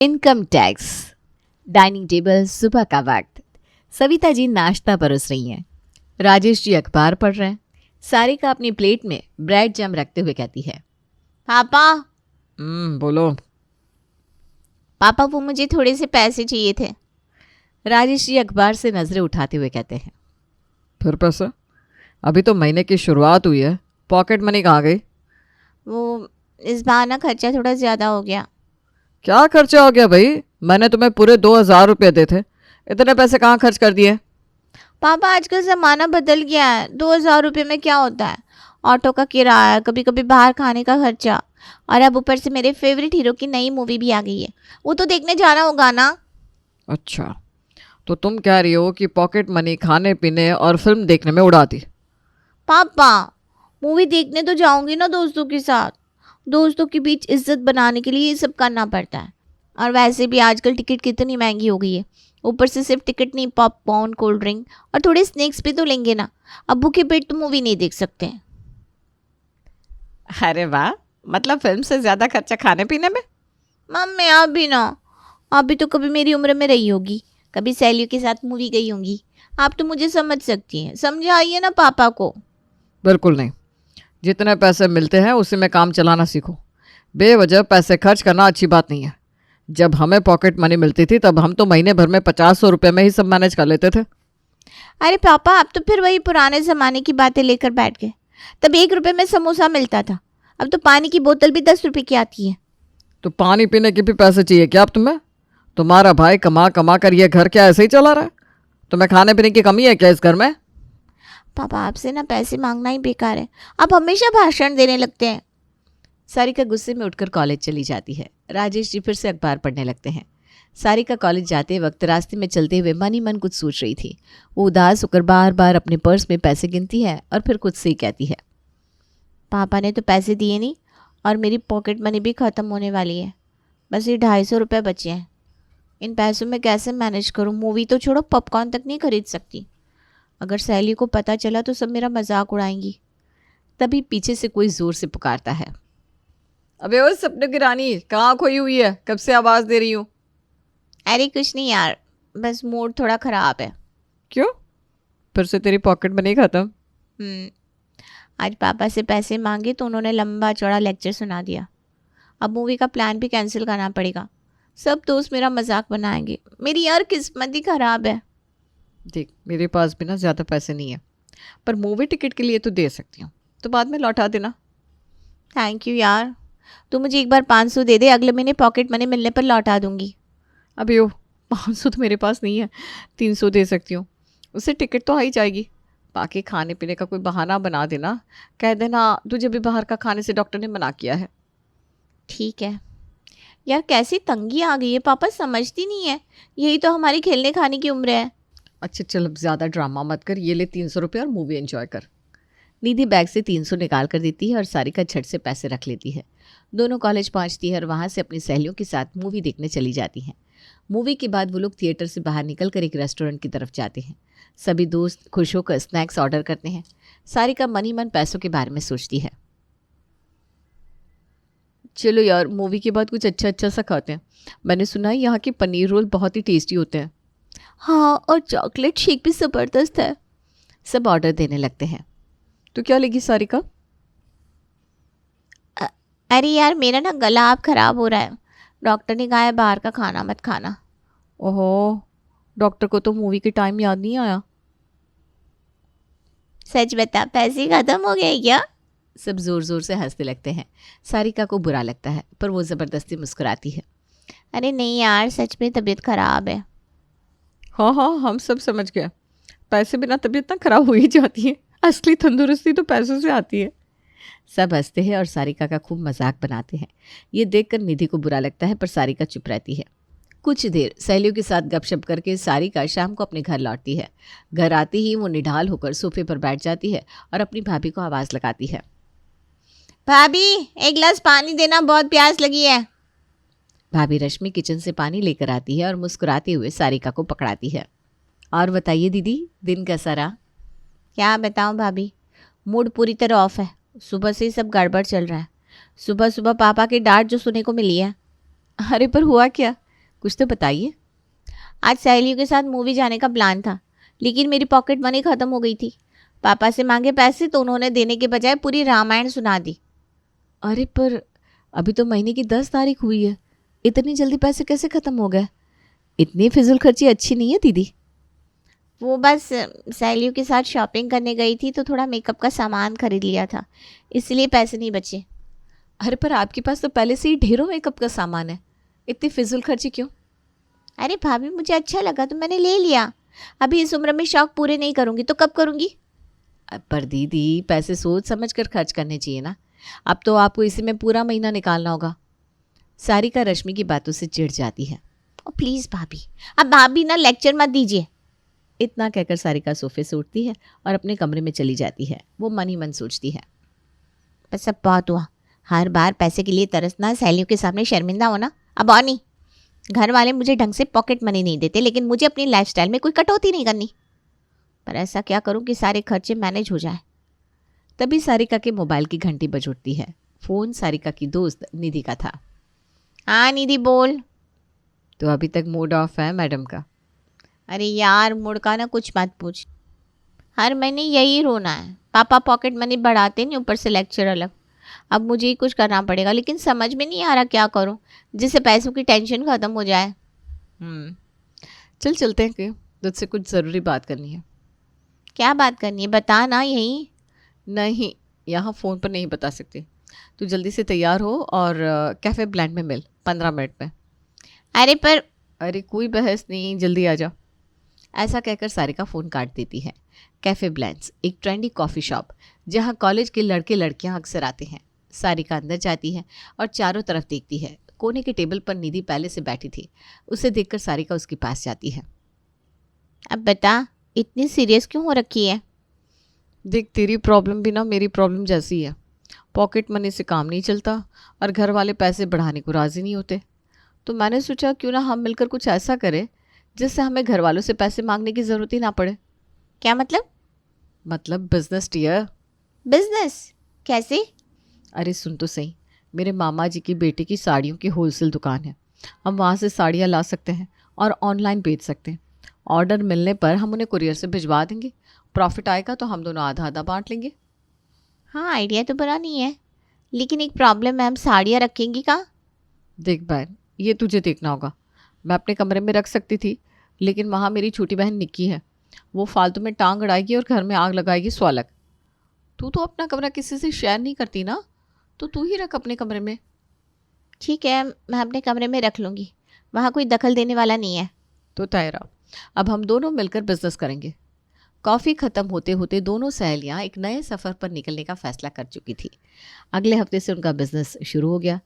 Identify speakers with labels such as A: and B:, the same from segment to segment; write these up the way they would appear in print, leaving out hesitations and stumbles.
A: Income tax. Dining table, सुबह का वक्त। सविता जी नाश्ता परोस रही हैं। राजेश जी अखबार पढ़ रहे हैं। सारिका अपनी प्लेट में ब्रेड जैम रखते हुए कहती है,
B: पापा
C: बोलो।
B: पापा वो मुझे थोड़े से पैसे चाहिए थे।
A: राजेश जी अखबार से नजरें उठाते हुए कहते हैं,
C: फिर पैसा? अभी तो महीने की शुरुआत हुई है, पॉकेट मनी कहाँ गई?
B: वो इस बार ना खर्चा थोड़ा ज़्यादा हो गया।
C: क्या खर्चा हो गया भाई? मैंने तुम्हें पूरे 2,000 रुपये दे थे, इतने पैसे कहाँ खर्च कर दिए?
B: पापा आजकल ज़माना बदल गया है, 2,000 रुपये में क्या होता है। ऑटो का किराया, कभी कभी बाहर खाने का खर्चा, और अब ऊपर से मेरे फेवरेट हीरो की नई मूवी भी आ गई है, वो तो देखने जाना होगा ना।
C: अच्छा, तो तुम कह रही हो कि पॉकेट मनी खाने पीने और फिल्म देखने में उड़ा दी?
B: पापा मूवी देखने तो जाऊंगी ना दोस्तों के साथ, दोस्तों के बीच इज्जत बनाने के लिए ये सब करना पड़ता है। और वैसे भी आजकल टिकट कितनी महंगी हो गई है, ऊपर से सिर्फ टिकट नहीं, पॉपकॉर्न, कोल्ड ड्रिंक और थोड़े स्नैक्स भी तो लेंगे ना। अब भूखे पेट तो मूवी नहीं देख सकते।
A: अरे वाह, मतलब फिल्म से ज्यादा खर्चा खाने पीने में।
B: मम्मी आप भी ना, आप भी तो कभी मेरी उम्र में रही होगी, कभी सहेलियों के साथ मूवी गई होंगी, आप तो मुझे समझ सकती हैं। समझाइए ना पापा को।
C: बिल्कुल नहीं, जितने पैसे मिलते हैं उसी में काम चलाना सीखो। बेवजह पैसे खर्च करना अच्छी बात नहीं है। जब हमें पॉकेट मनी मिलती थी तब हम तो महीने भर में 50-100 रुपये में ही सब मैनेज कर लेते थे।
B: अरे पापा आप तो फिर वही पुराने ज़माने की बातें लेकर बैठ गए। तब 1 रुपये में समोसा मिलता था, अब तो पानी की बोतल भी 10 रुपये की आती है।
C: तो पानी पीने के भी पैसे चाहिए क्या अब तुम्हें? तुम्हारा भाई कमा कमा कर ये घर क्या ऐसे ही चला रहा है? तुम्हें खाने पीने की कमी है क्या इस घर में?
B: पापा आपसे ना पैसे मांगना ही बेकार है, आप हमेशा भाषण देने लगते हैं।
A: सारिका गुस्से में उठकर कॉलेज चली जाती है। राजेश जी फिर से अखबार पढ़ने लगते हैं। सारिका कॉलेज जाते वक्त रास्ते में चलते हुए मन ही मन कुछ सोच रही थी। वो उदास होकर बार बार अपने पर्स में पैसे गिनती है और फिर खुद से ही कहती है,
B: पापा ने तो पैसे दिए नहीं और मेरी पॉकेट मनी भी ख़त्म होने वाली है। बस ये 250 रुपये बचे हैं, इन पैसों में कैसे मैनेज करूँ? मूवी तो छोड़ो, पॉपकॉर्न तक नहीं खरीद सकती। अगर सहेली को पता चला तो सब मेरा मजाक उड़ाएंगी।
A: तभी पीछे से कोई जोर से पुकारता है,
C: अबे ओ सपने की रानी, कहाँ खोई हुई है? कब से आवाज़ दे रही हूँ।
B: अरे कुछ नहीं यार, बस मूड थोड़ा ख़राब है।
C: क्यों? फिर से तेरी पॉकेट मनी खत्म?
B: आज पापा से पैसे मांगे तो उन्होंने लंबा चौड़ा लेक्चर सुना दिया। अब मूवी का प्लान भी कैंसिल करना पड़ेगा। सब दोस्त मेरा मजाक बनाएंगे। मेरी यार किस्मत ही ख़राब है।
C: देख, मेरे पास भी ना ज़्यादा पैसे नहीं है, पर मूवी टिकट के लिए तो दे सकती हूँ, तो बाद में लौटा देना।
B: थैंक यू यार, तू मुझे एक बार 500 दे दे, अगले महीने पॉकेट मनी मिलने पर लौटा दूंगी।
C: अभी वो 500 तो मेरे पास नहीं है, 300 दे सकती हूँ, उससे टिकट तो आ ही जाएगी। बाकी खाने पीने का कोई बहाना बना देना, कह देना तुझे भी बाहर का खाने से डॉक्टर ने मना किया है।
B: ठीक है यार, कैसी तंगी आ गई है, पापा समझती नहीं है। यही तो हमारी खेलने खाने की उम्र है।
C: अच्छा चल, अब ज़्यादा ड्रामा मत कर, ये ले 300 रुपये और मूवी एंजॉय कर।
A: निधि बैग से 300 निकाल कर देती है और सारिका झट से पैसे रख लेती है। दोनों कॉलेज पहुंचती है और वहां से अपनी सहेलियों के साथ मूवी देखने चली जाती हैं। मूवी के बाद वो लोग थिएटर से बाहर निकलकर एक रेस्टोरेंट की तरफ जाते हैं। सभी दोस्त खुश होकर स्नैक्स ऑर्डर करते हैं। सारिका मन ही मन पैसों के बारे में सोचती है। चलो यार, मूवी के बाद कुछ अच्छा अच्छा सा खाते हैं। मैंने सुना है यहाँ के पनीर रोल बहुत ही टेस्टी होते हैं।
B: हाँ, और चॉकलेट शेक भी ज़बरदस्त है।
A: सब ऑर्डर देने लगते हैं। तो क्या लेगी सारिका?
B: अरे यार मेरा ना गला अब ख़राब हो रहा है, डॉक्टर ने कहा है बाहर का खाना मत खाना।
A: ओहो, डॉक्टर को तो मूवी के टाइम याद नहीं आया।
B: सच बता, पैसे ख़त्म हो गए क्या?
A: सब जोर जोर से हंसने लगते हैं। सारिका को बुरा लगता है पर वो ज़बरदस्ती मुस्कुराती है।
B: अरे नहीं यार, सच में तबीयत ख़राब है।
C: हाँ हाँ, हम सब समझ गए, पैसे बिना तबीयत ना खराब हो ही जाती है, असली तंदुरुस्ती तो पैसों से आती है।
A: सब हंसते हैं और सारिका का खूब मजाक बनाते हैं। ये देखकर निधि को बुरा लगता है पर सारिका चुप रहती है। कुछ देर सहेलियों के साथ गपशप करके सारिका शाम को अपने घर लौटती है। घर आते ही वो निढाल होकर सोफे पर बैठ जाती है और अपनी भाभी को आवाज़ लगाती है,
B: भाभी एक गिलास पानी देना, बहुत प्यास लगी है।
A: भाभी रश्मि किचन से पानी लेकर आती है और मुस्कुराते हुए सारिका को पकड़ाती है। और बताइए दीदी, दिन कैसा रहा?
B: क्या बताऊं भाभी, मूड पूरी तरह ऑफ है। सुबह से ही सब गड़बड़ चल रहा है। सुबह सुबह पापा की डांट जो सुनने को मिली है।
A: अरे पर हुआ क्या? कुछ तो बताइए।
B: आज सहेलियों के साथ मूवी जाने का प्लान था, लेकिन मेरी पॉकेट मनी ख़त्म हो गई थी। पापा से मांगे पैसे तो उन्होंने देने के बजाय पूरी रामायण सुना दी।
A: अरे पर अभी तो महीने की 10 तारीख हुई है, इतनी जल्दी पैसे कैसे ख़त्म हो गए? इतनी फिजूल खर्ची अच्छी नहीं है दीदी।
B: वो बस सहेलियों के साथ शॉपिंग करने गई थी तो थोड़ा मेकअप का सामान खरीद लिया था, इसलिए पैसे नहीं बचे।
A: अरे पर आपके पास तो पहले से ही ढेरों मेकअप का सामान है, इतनी फिजूल खर्ची क्यों?
B: अरे भाभी, मुझे अच्छा लगा तो मैंने ले लिया। अभी इस उम्र में शौक पूरे नहीं करूँगी तो कब करूँगी?
A: पर दीदी पैसे सोच समझ कर खर्च करने चाहिए ना। अब तो आपको इसी में पूरा महीना निकालना होगा। सारिका रश्मि की बातों से चिढ़ जाती है।
B: ओ प्लीज़ भाभी, अब भाभी ना लेक्चर मत दीजिए।
A: इतना कहकर सारिका सोफे से उठती है और अपने कमरे में चली जाती है। वो मन ही मन सोचती है,
B: बस अब बहुत हुआ। हर बार पैसे के लिए तरसना, सहेलियों के सामने शर्मिंदा होना, अब और नहीं। घर वाले मुझे ढंग से पॉकेट मनी नहीं देते, लेकिन मुझे अपनी लाइफस्टाइल में कोई कटौती नहीं करनी। पर ऐसा क्या करूं कि सारे खर्चे मैनेज हो जाए।
A: तभी सारिका के मोबाइल की घंटी बज उठती है। फ़ोन सारिका की दोस्त निधि का था।
B: हाँ निधि बोल।
A: तो अभी तक मूड ऑफ है मैडम का।
B: अरे यार, मुड़का ना कुछ मत पूछ। हर महीने यही रोना है। पापा पॉकेट मनी बढ़ाते नहीं, ऊपर से लेक्चर अलग। अब मुझे ही कुछ करना पड़ेगा, लेकिन समझ में नहीं आ रहा क्या करूं जिससे पैसों की टेंशन ख़त्म हो जाए।
A: चल चलते हैं कि तुझसे कुछ ज़रूरी बात करनी है।
B: क्या बात करनी है, बता ना। यहीं?
A: नहीं, यहाँ फ़ोन पर नहीं बता सकती। तू जल्दी से तैयार हो और कैफ़े ब्लैंड में मिल 15 मिनट में।
B: अरे पर
A: अरे कोई बहस नहीं, जल्दी आ जा। ऐसा कहकर सारिका फ़ोन काट देती है। कैफ़े ब्लैंड्स एक ट्रेंडी कॉफ़ी शॉप जहाँ कॉलेज के लड़के लड़कियाँ अक्सर आते हैं। सारिका अंदर जाती है और चारों तरफ देखती है। कोने के टेबल पर निधि पहले से बैठी थी। उसे देखकर सारिका उसके पास जाती है।
B: अब बता, इतनी सीरियस क्यों हो रखी है?
A: देख, तेरी प्रॉब्लम भी ना मेरी प्रॉब्लम जैसी है। पॉकेट मनी से काम नहीं चलता और घर वाले पैसे बढ़ाने को राज़ी नहीं होते। तो मैंने सोचा क्यों ना हम मिलकर कुछ ऐसा करें जिससे हमें घर वालों से पैसे मांगने की ज़रूरत ही ना पड़े।
B: क्या मतलब?
A: मतलब बिजनेस डियर।
B: बिजनेस? कैसे?
A: अरे सुन तो सही, मेरे मामा जी की बेटे की साड़ियों की होलसेल दुकान है। हम वहाँ से साड़ियाँ ला सकते हैं और ऑनलाइन बेच सकते हैं। ऑर्डर मिलने पर हम उन्हें कुरियर से भिजवा देंगे। प्रॉफिट आएगा तो हम दोनों आधा आधा बांट लेंगे।
B: हाँ, आइडिया तो बुरा नहीं है, लेकिन एक प्रॉब्लम है, हम साड़ियाँ रखेंगी कहाँ?
A: देख बहन, ये तुझे देखना होगा। मैं अपने कमरे में रख सकती थी, लेकिन वहाँ मेरी छोटी बहन निक्की है। वो फालतू में टांग अड़ाएगी और घर में आग लगाएगी स्वालक। तू तो अपना कमरा किसी से शेयर नहीं करती ना, तो तू ही रख अपने कमरे में।
B: ठीक है, मैं अपने कमरे में रख लूँगी, वहाँ कोई दखल देने वाला नहीं है।
A: तो तय रहा, अब हम दोनों मिलकर बिजनेस करेंगे। कॉफ़ी ख़त्म होते होते दोनों सहेलियाँ एक नए सफ़र पर निकलने का फ़ैसला कर चुकी थी। अगले हफ्ते से उनका बिजनेस शुरू हो गया।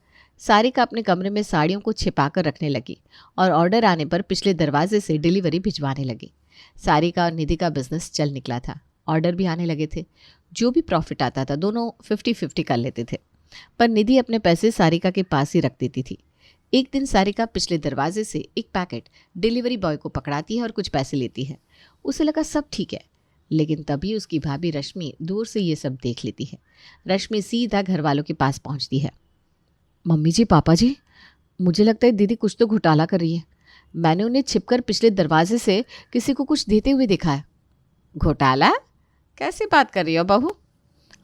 A: सारिका अपने कमरे में साड़ियों को छिपा कर रखने लगी और ऑर्डर आने पर पिछले दरवाजे से डिलीवरी भिजवाने लगी। सारिका और निधि का बिजनेस चल निकला था। ऑर्डर भी आने लगे थे। जो भी प्रॉफिट आता था दोनों 50-50 कर लेते थे। पर निधि अपने पैसे सारिका के पास ही रख देती थी। एक दिन सारिका पिछले दरवाजे से एक पैकेट डिलीवरी बॉय को पकड़ाती है और कुछ पैसे लेती है। उसे लगा सब ठीक है, लेकिन तभी उसकी भाभी रश्मि दूर से ये सब देख लेती है। रश्मि सीधा घर वालों के पास पहुंचती है। मम्मी जी, पापा जी, मुझे लगता है दीदी कुछ तो घोटाला कर रही है। मैंने उन्हें छिपकर पिछले दरवाजे से किसी को कुछ देते हुए देखा है। घोटाला? कैसी बात कर रही हो बहू?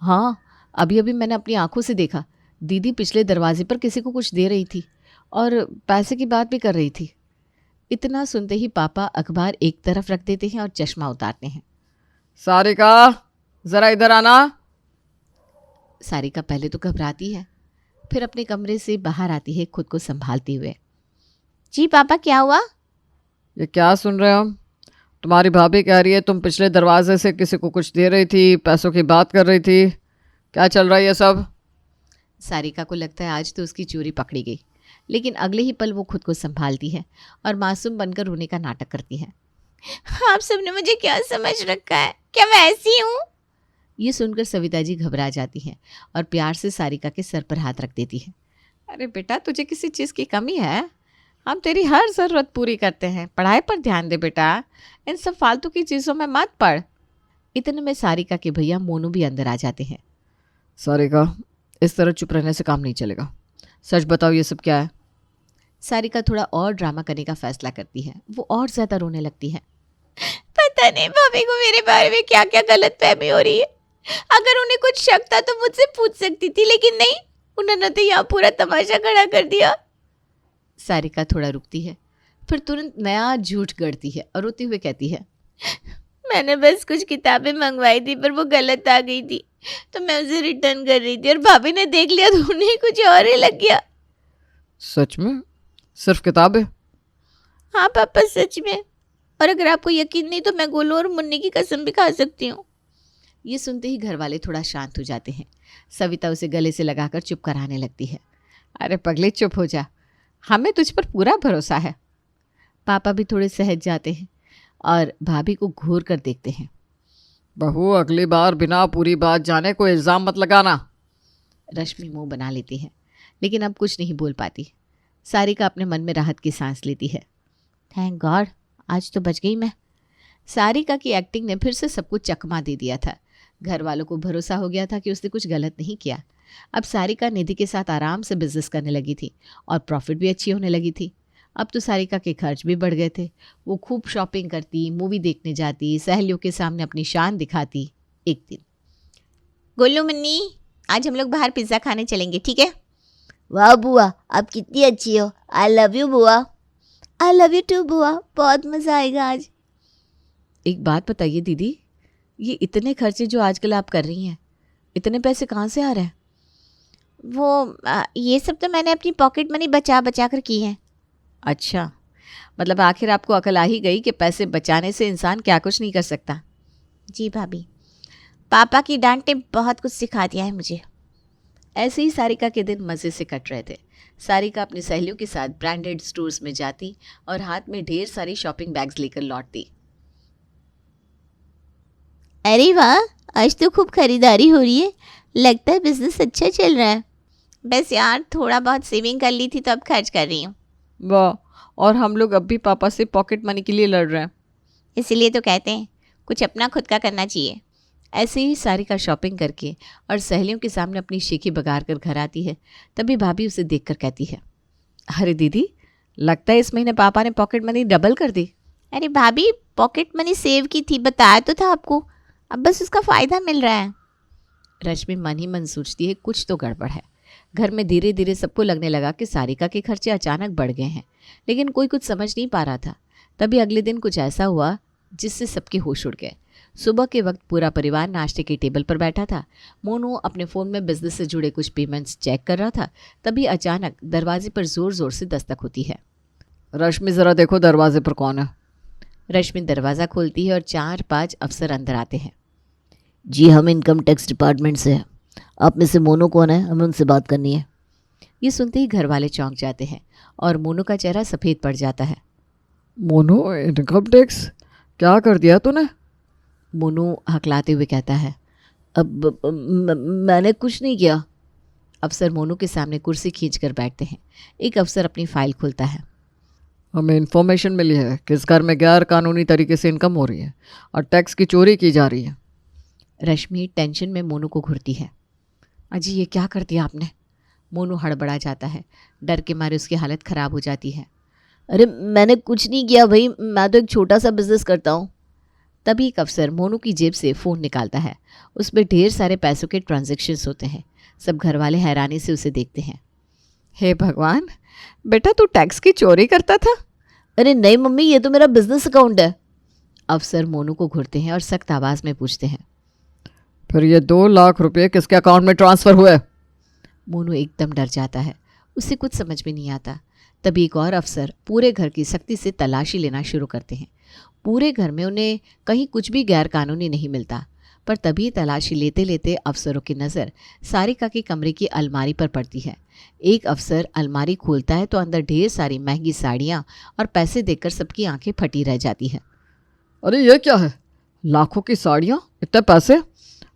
A: हाँ, अभी अभी मैंने अपनी आंखों से देखा। दीदी पिछले दरवाजे पर किसी को कुछ दे रही थी और पैसे की बात भी कर रही थी। इतना सुनते ही पापा अखबार एक तरफ रख देते हैं और चश्मा उतारते हैं।
C: सारिका, ज़रा इधर आना।
A: सारिका पहले तो घबराती है, फिर अपने कमरे से बाहर आती है खुद को संभालते हुए।
B: जी पापा, क्या हुआ?
C: ये क्या सुन रहे हो? तुम्हारी भाभी कह रही है तुम पिछले दरवाजे से किसी को कुछ दे रही थी, पैसों की बात कर रही थी। क्या चल रहा है ये सब?
A: सारिका को लगता है आज तो उसकी चोरी पकड़ी गई, लेकिन अगले ही पल वो खुद को संभालती है और मासूम बनकर रोने का नाटक करती है।
B: आप सबने मुझे क्या समझ रखा है? क्या मैं ऐसी हूँ?
A: ये सुनकर सविता जी घबरा जाती हैं और प्यार से सारिका के सर पर हाथ रख देती है। अरे बेटा, तुझे किसी चीज़ की कमी है? हम तेरी हर ज़रूरत पूरी करते हैं। पढ़ाई पर ध्यान दे बेटा, इन सब फालतू की चीज़ों में मत पड़। इतने में सारिका के भैया मोनू भी अंदर आ जाते हैं।
C: सारिका, इस तरह चुप रहने से काम नहीं चलेगा। सच बताओ, ये सब क्या है?
A: सारिका थोड़ा और ड्रामा करने का फैसला करती है। वो और ज़्यादा रोने लगती है।
B: पता नहीं भाभी को मेरे बारे में क्या क्या गलतफहमी हो रही है। अगर उन्हें कुछ शक था तो मुझसे पूछ सकती थी, लेकिन नहीं, उन्होंने तो यहाँ पूरा तमाशा खड़ा कर दिया।
A: सारिका थोड़ा रुकती है, फिर तुरंत नया झूठ गढ़ती है और रोती हुए कहती है,
B: मैंने बस कुछ किताबें मंगवाई थी पर वो गलत आ गई थी, तो मैं उसे रिटर्न कर रही थी और भाभी ने देख लिया तो उन्हें कुछ और ही लग गया।
C: सच में? सिर्फ किताबें?
B: हाँ पापा, सच में। और अगर आपको यकीन नहीं तो मैं गोलू और मुन्नी की कसम भी खा सकती हूँ।
A: ये सुनते ही घर वाले थोड़ा शांत हो जाते हैं। सविता उसे गले से लगाकर चुप कराने लगती है। अरे पगली चुप हो जा, हमें तुझ पर पूरा भरोसा है। पापा भी थोड़े सहज जाते हैं और भाभी को घूर कर देखते हैं।
C: बहू, अगली बार बिना पूरी बात जाने कोई इल्ज़ाम मत लगाना।
A: रश्मि मुंह बना लेती है, लेकिन अब कुछ नहीं बोल पाती। सारिका अपने मन में राहत की सांस लेती है।
B: थैंक गॉड, आज तो बच गई मैं।
A: सारिका की एक्टिंग ने फिर से सब कुछ चकमा दे दिया था। घर वालों को भरोसा हो गया था कि उसने कुछ गलत नहीं किया। अब सारिका निधि के साथ आराम से बिजनेस करने लगी थी और प्रॉफिट भी अच्छी होने लगी थी। अब तो सारिका के खर्च भी बढ़ गए थे। वो खूब शॉपिंग करती, मूवी देखने जाती, सहेलियों के सामने अपनी शान दिखाती। एक दिन,
B: गोलू मुन्नी, आज हम लोग बाहर पिज़्ज़ा खाने चलेंगे, ठीक है? वाह बुआ, आप कितनी अच्छी हो। आई लव यू बुआ। आई लव यू टू बुआ, बहुत मज़ा आएगा आज।
A: एक बात बताइए दीदी, ये इतने खर्चे जो आजकल आप कर रही हैं, इतने पैसे कहाँ से आ रहे हैं?
B: ये सब तो मैंने अपनी पॉकेट मनी बचा बचा कर की है।
A: अच्छा, मतलब आखिर आपको अकल आ ही गई कि पैसे बचाने से इंसान क्या कुछ नहीं कर सकता।
B: जी भाभी, पापा की डांट ने बहुत कुछ सिखा दिया है मुझे।
A: ऐसे ही सारिका के दिन मज़े से कट रहे थे। सारिका अपनी सहेलियों के साथ ब्रांडेड स्टोर्स में जाती और हाथ में ढेर सारी शॉपिंग बैग्स लेकर लौटती।
B: अरे वाह, आज तो खूब खरीदारी हो रही है। लगता है बिजनेस अच्छा चल रहा है। बस यार, थोड़ा बहुत सेविंग कर ली थी तो अब खर्च कर रही हूँ।
C: वाह, और हम लोग अब भी पापा से पॉकेट मनी के लिए लड़ रहे हैं।
B: इसीलिए तो कहते हैं कुछ अपना खुद का करना चाहिए।
A: ऐसे ही सारिका शॉपिंग करके और सहेलियों के सामने अपनी शेखी बगार कर घर आती है। तभी भाभी उसे देखकर कहती है, अरे दीदी, लगता है इस महीने पापा ने पॉकेट मनी डबल कर दी।
B: अरे भाभी, पॉकेट मनी सेव की थी, बताया तो था आपको। अब बस उसका फ़ायदा मिल रहा है।
A: रश्मि मन ही मन सोचती है कुछ तो गड़बड़ है। घर में धीरे धीरे सबको लगने लगा कि सारिका के खर्चे अचानक बढ़ गए हैं, लेकिन कोई कुछ समझ नहीं पा रहा था। तभी अगले दिन कुछ ऐसा हुआ जिससे सबके होश उड़ गए। सुबह के वक्त पूरा परिवार नाश्ते के टेबल पर बैठा था। मोनू अपने फ़ोन में बिजनेस से जुड़े कुछ पेमेंट्स चेक कर रहा था। तभी अचानक दरवाजे पर ज़ोर ज़ोर से दस्तक होती है।
C: रश्मि, ज़रा देखो दरवाजे पर कौन है।
A: रश्मि दरवाज़ा खोलती है और 4-5 अफसर अंदर आते हैं।
D: जी, हम इनकम टैक्स डिपार्टमेंट से हैं। आप में से मोनू कौन है? हमें उनसे बात करनी है।
A: ये सुनते ही घर वाले चौंक जाते हैं और मोनू का चेहरा सफ़ेद पड़ जाता है।
C: मोनू, इनकम टैक्स क्या कर दिया तूने?
A: मोनू हकलाते हुए कहता है,
D: अब मैंने कुछ नहीं किया।
A: अफसर मोनू के सामने कुर्सी खींचकर बैठते हैं। एक अफसर अपनी फाइल खोलता है।
C: हमें इन्फॉर्मेशन मिली है कि इस घर में गैर कानूनी तरीके से इनकम हो रही है और टैक्स की चोरी की जा रही है।
A: रश्मि टेंशन में मोनू को घूरती है। अजी, ये क्या कर दिया आपने? मोनू हड़बड़ा जाता है। डर के मारे उसकी हालत ख़राब हो जाती है।
D: अरे मैंने कुछ नहीं किया भाई, मैं तो एक छोटा सा बिजनेस करता हूँ।
A: तभी एक अफसर मोनू की जेब से फ़ोन निकालता है। उसमें ढेर सारे पैसों के ट्रांजैक्शंस होते हैं। सब घर वाले हैरानी से उसे देखते हैं।
C: हे भगवान, बेटा तू टैक्स की चोरी करता था?
D: अरे नहीं मम्मी, ये तो मेरा बिजनेस अकाउंट है।
A: अफसर मोनू को घूरते हैं और सख्त आवाज़ में पूछते हैं,
C: फिर ये 2 लाख रुपए किसके अकाउंट में ट्रांसफ़र हुए?
A: मोनू एकदम डर जाता है। उसे कुछ समझ में नहीं आता। तभी एक और अफसर पूरे घर की सख्ती से तलाशी लेना शुरू करते हैं। पूरे घर में उन्हें कहीं कुछ भी गैर कानूनी नहीं मिलता। पर तभी तलाशी लेते लेते अफसरों की नज़र सारिका के कमरे की अलमारी पर पड़ती है। एक अफसर अलमारी खोलता है तो अंदर ढेर सारी महंगी साड़ियाँ और पैसे देखकर सबकी आंखें फटी रह जाती है।
C: अरे ये क्या है? लाखों की साड़ियाँ, इतने पैसे?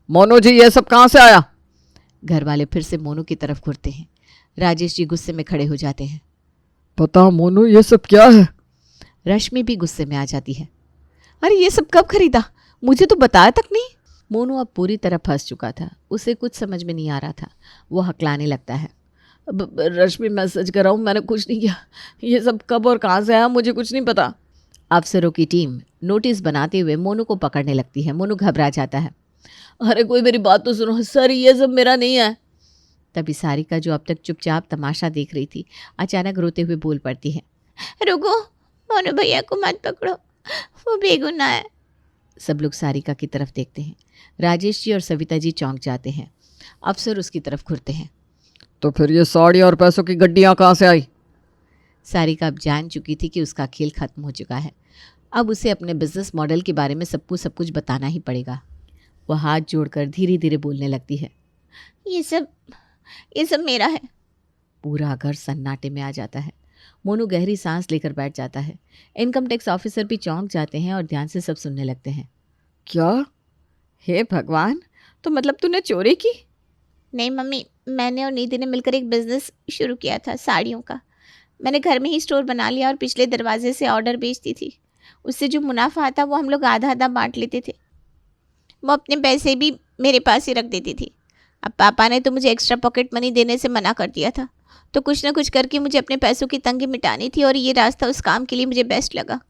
C: मोनू जी, ये सब कहाँ से आया?
A: घर वाले फिर से मोनू की तरफ घुरते हैं। राजेश जी गुस्से में खड़े हो जाते हैं।
C: पता मोनू, ये सब क्या है?
A: रश्मि भी गुस्से में आ जाती है। अरे ये सब कब खरीदा? मुझे तो बताया तक नहीं। मोनू अब पूरी तरह फंस चुका था। उसे कुछ समझ में नहीं आ रहा था। वो हकलाने लगता है।
C: रश्मि मैं सच कर रहा हूँ, मैंने कुछ नहीं किया। ये सब कब और कहाँ से आया मुझे कुछ नहीं पता।
A: अफसरों की टीम नोटिस बनाते हुए मोनू को पकड़ने लगती है। मोनू घबरा जाता है।
C: अरे कोई मेरी बात तो सुनो सर, ये सब मेरा नहीं है।
A: तभी सारिका, जो अब तक चुपचाप तमाशा देख रही थी, अचानक रोते हुए बोल पड़ती है।
B: रुको, मोनू भैया को मत पकड़ो, वो बेगुनाह है।
A: सब लोग सारिका की तरफ देखते हैं। राजेश जी और सविता जी चौंक जाते हैं। अफसर उसकी तरफ घुरते हैं।
C: तो फिर ये साड़ी और पैसों की गड्डियाँ कहाँ से आई?
A: सारिका अब जान चुकी थी कि उसका खेल खत्म हो चुका है। अब उसे अपने बिजनेस मॉडल के बारे में सबको सब कुछ बताना ही पड़ेगा। वह हाथ जोड़कर धीरे धीरे बोलने लगती है।
B: ये सब मेरा है।
A: पूरा घर सन्नाटे में आ जाता है। मोनू गहरी सांस लेकर बैठ जाता है। इनकम टैक्स ऑफिसर भी चौंक जाते हैं और ध्यान से सब सुनने लगते हैं।
C: क्या? हे भगवान, तो मतलब तूने चोरी की?
B: नहीं मम्मी, मैंने और नीति ने मिलकर एक बिज़नेस शुरू किया था साड़ियों का। मैंने घर में ही स्टोर बना लिया और पिछले दरवाजे से ऑर्डर बेचती थी। उससे जो मुनाफा आता वो हम लोग आधा आधा बांट लेते थे। वो अपने पैसे भी मेरे पास ही रख देती थी। अब पापा ने तो मुझे एक्स्ट्रा पॉकेट मनी देने से मना कर दिया था, तो कुछ ना कुछ करके मुझे अपने पैसों की तंगी मिटानी थी और ये रास्ता उस काम के लिए मुझे बेस्ट लगा।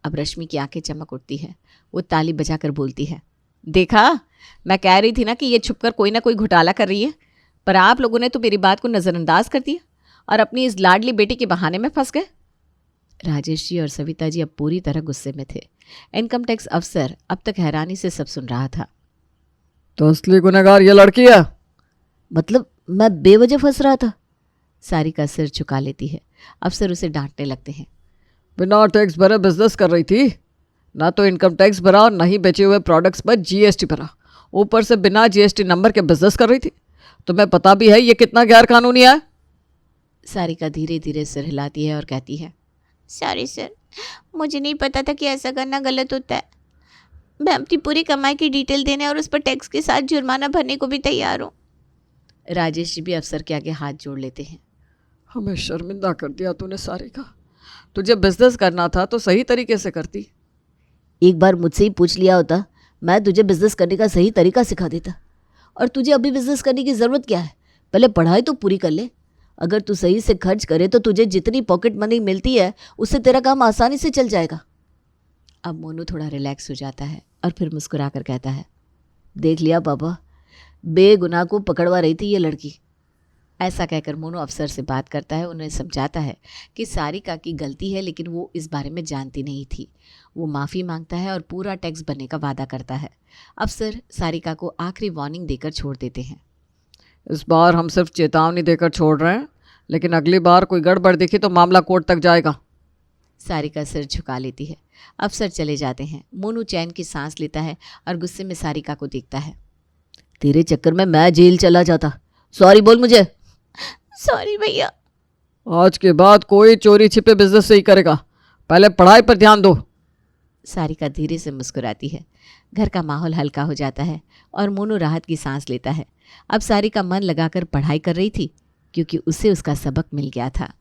A: अब रश्मि की आंखें चमक उठती है। वो ताली बजाकर बोलती है। देखा, मैं कह रही थी ना कि ये छुपकर कोई ना कोई घोटाला कर रही है, पर आप लोगों ने तो मेरी बात को नज़रअंदाज कर दिया और अपनी इस लाडली बेटी के बहाने में फंस गए। राजेश जी और सविता जी अब पूरी तरह गुस्से में थे। इनकम टैक्स अफसर अब तक हैरानी से सब सुन रहा था।
C: तो असली गुनहगार ये लड़की है?
D: मतलब मैं बेवजह फंस रहा था।
A: सारिका सिर झुका लेती है। अफसर उसे डांटने लगते हैं।
C: बिना टैक्स भरे बिजनेस कर रही थी, ना तो इनकम टैक्स भरा और ना ही बेचे हुए प्रोडक्ट्स पर जीएसटी भरा, ऊपर से बिना जीएसटी नंबर के बिजनेस कर रही थी। तुम्हें पता भी है ये कितना गैर कानूनी है?
A: सारिका धीरे धीरे सिर हिलाती है और कहती है।
B: सॉरी सर, मुझे नहीं पता था कि ऐसा करना गलत होता है। मैं अपनी पूरी कमाई की डिटेल देने और उस पर टैक्स के साथ जुर्माना भरने को भी तैयार हूँ।
A: राजेश जी भी अफसर के आगे हाथ जोड़ लेते हैं।
C: हमें शर्मिंदा कर दिया तूने सारिका। तुझे बिजनेस करना था तो सही तरीके से करती।
D: एक बार मुझसे ही पूछ लिया होता, मैं तुझे बिजनेस करने का सही तरीका सिखा देता। और तुझे अभी बिजनेस करने की ज़रूरत क्या है? पहले पढ़ाई तो पूरी कर ले। अगर तू सही से खर्च करे तो तुझे जितनी पॉकेट मनी मिलती है उससे तेरा काम आसानी से चल जाएगा।
A: अब मोनू थोड़ा रिलैक्स हो जाता है और फिर मुस्कुराकर कहता है।
D: देख लिया पापा, बेगुनाह को पकड़वा रही थी ये लड़की।
A: ऐसा कहकर मोनू अफसर से बात करता है। उन्हें समझाता है कि सारिका की गलती है, लेकिन वो इस बारे में जानती नहीं थी। वो माफ़ी मांगता है और पूरा टैक्स भरने का वादा करता है। अफसर सारिका को आखिरी वार्निंग देकर छोड़ देते हैं।
C: इस बार हम सिर्फ चेतावनी देकर छोड़ रहे हैं, लेकिन अगली बार कोई गड़बड़ दिखी तो मामला कोर्ट तक जाएगा।
A: सारिका सिर झुका लेती है। अफसर चले जाते हैं। मोनू चैन की सांस लेता है और गुस्से में सारिका को देखता है।
D: तेरे चक्कर में मैं जेल चला जाता। सॉरी बोल मुझे।
B: सॉरी भैया।
C: आज के बाद कोई चोरी छिपे बिजनेस से ही करेगा। पहले पढ़ाई पर ध्यान दो।
A: सारिका धीरे से मुस्कुराती है। घर का माहौल हल्का हो जाता है और मोनू राहत की सांस लेता है। अब सारिका मन लगाकर पढ़ाई कर रही थी, क्योंकि उसे उसका सबक मिल गया था।